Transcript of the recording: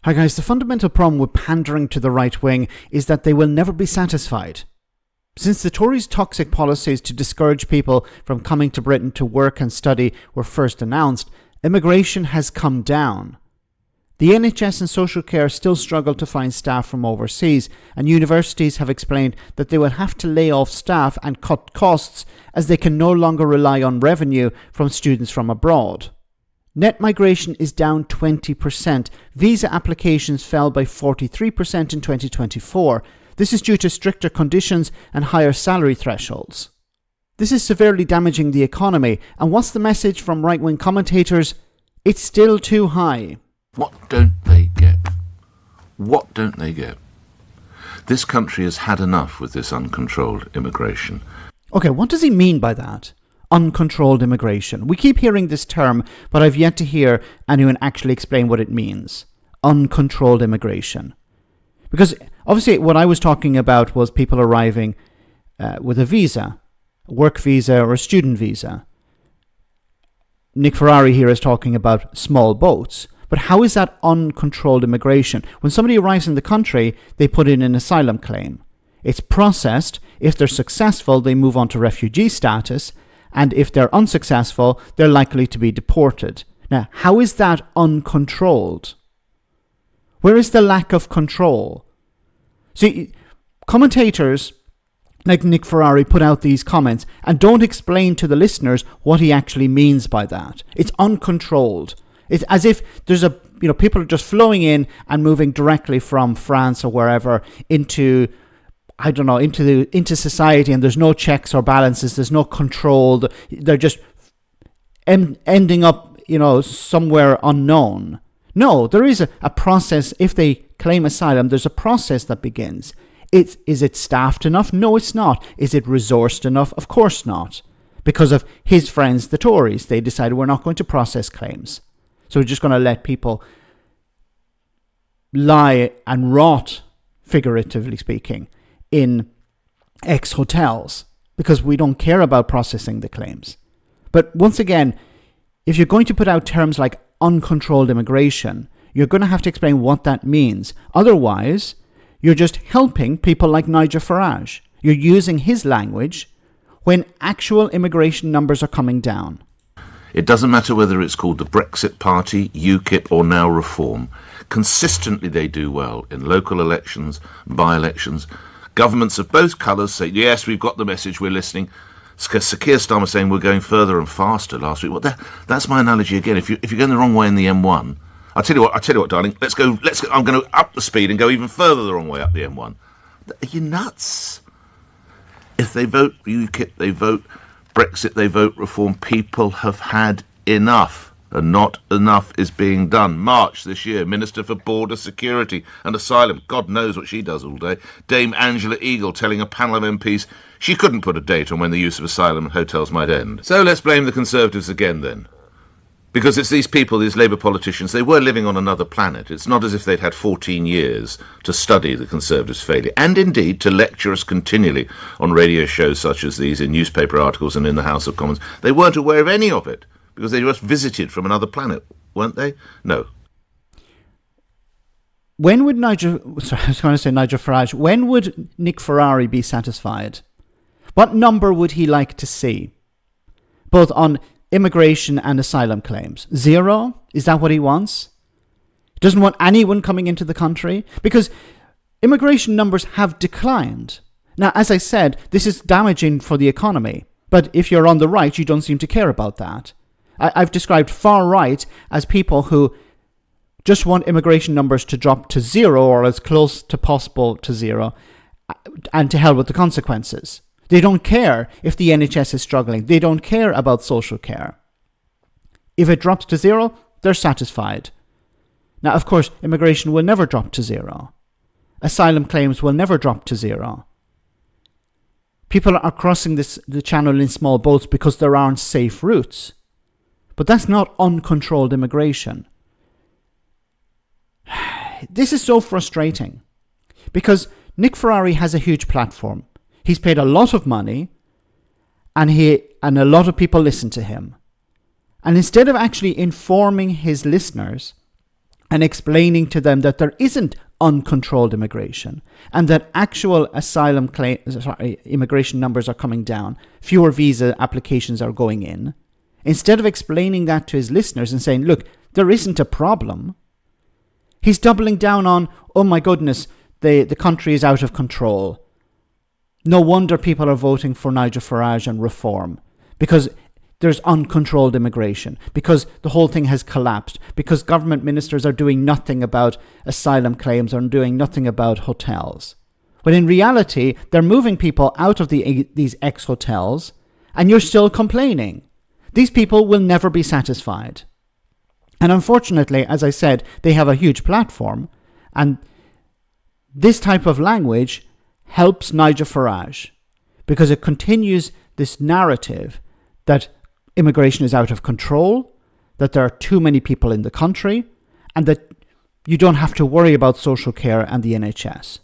Hi guys, the fundamental problem with pandering to the right wing is that they will never be satisfied. Since the Tories' toxic policies to discourage people from coming to Britain to work and study were first announced, immigration has come down. The NHS and social care still struggle to find staff from overseas, and universities have explained that they will have to lay off staff and cut costs as they can no longer rely on revenue from students from abroad. Net migration is down 20%. Visa applications fell by 43% in 2024. This is due to stricter conditions and higher salary thresholds. This is severely damaging the economy. And what's the message from right-wing commentators? It's still too high. What don't they get? What don't they get? This country has had enough with this uncontrolled immigration. Okay, what does he mean by that? Uncontrolled immigration. We keep hearing this term, but I've yet to hear anyone actually explain what it means. Uncontrolled immigration. Because obviously what I was talking about was people arriving with a visa, a work visa or a student visa. Nick Ferrari here is talking about small boats. But how is that uncontrolled immigration? When somebody arrives in the country, they put in an asylum claim. It's processed. If they're successful, they move on to refugee status. And if they're unsuccessful, they're likely to be deported. Now, how is that uncontrolled? Where is the lack of control? See, commentators like Nick Ferrari put out these comments and don't explain to the listeners what he actually means by that. It's uncontrolled. It's as if there's people are just flowing in and moving directly from France or wherever into society, and there's no checks or balances, there's no control. They're just ending up, somewhere unknown. No, there is a process. If they claim asylum, there's a process that begins. Is it staffed enough? No, it's not. Is it resourced enough? Of course not. Because of his friends, the Tories, they decided we're not going to process claims. So we're just going to let people lie and rot, figuratively speaking, in ex-hotels because we don't care about processing the claims. But once again, if you're going to put out terms like uncontrolled immigration, you're going to have to explain what that means. Otherwise, you're just helping people like Nigel Farage. You're using his language when actual immigration numbers are coming down. It doesn't matter whether it's called the Brexit Party, UKIP or now Reform. Consistently they do well in local elections, by-elections. Governments of both colours say, yes, we've got the message, we're listening. Sir Keir Starmer saying we're going further and faster last week. Well, that's my analogy again. If you're going the wrong way in the M1, I'll tell you what, darling. Let's go. I'm going to up the speed and go even further the wrong way up the M1. Are you nuts? If they vote UKIP, they vote Brexit, they vote Reform. People have had enough. And not enough is being done. March this year, Minister for Border Security and Asylum, God knows what she does all day, Dame Angela Eagle telling a panel of MPs she couldn't put a date on when the use of asylum and hotels might end. So let's blame the Conservatives again then. Because it's these people, these Labour politicians, they were living on another planet. It's not as if they'd had 14 years to study the Conservatives' failure, and indeed to lecture us continually on radio shows such as these, in newspaper articles and in the House of Commons. They weren't aware of any of it. Because they just visited from another planet, weren't they? No. When would Nigel Farage, when would Nick Ferrari be satisfied? What number would he like to see? Both on immigration and asylum claims. 0? Is that what he wants? He doesn't want anyone coming into the country? Because immigration numbers have declined. Now, as I said, this is damaging for the economy. But if you're on the right, you don't seem to care about that. I've described far right as people who just want immigration numbers to drop to 0 or as close to possible to 0 and to hell with the consequences. They don't care if the NHS is struggling. They don't care about social care. If it drops to 0, they're satisfied. Now, of course, immigration will never drop to 0. Asylum claims will never drop to 0. People are crossing the channel in small boats because there aren't safe routes. But that's not uncontrolled immigration. This is so frustrating because Nick Ferrari has a huge platform. He's paid a lot of money and a lot of people listen to him. And instead of actually informing his listeners and explaining to them that there isn't uncontrolled immigration and that actual immigration numbers are coming down, fewer visa applications are going in, instead of explaining that to his listeners and saying, look, there isn't a problem, he's doubling down on, oh my goodness, the country is out of control. No wonder people are voting for Nigel Farage and reform, because there's uncontrolled immigration, because the whole thing has collapsed, because government ministers are doing nothing about asylum claims or doing nothing about hotels. When in reality, they're moving people out of these ex-hotels, and you're still complaining. These people will never be satisfied. And unfortunately, as I said, they have a huge platform, and this type of language helps Nigel Farage, because it continues this narrative that immigration is out of control, that there are too many people in the country, and that you don't have to worry about social care and the NHS.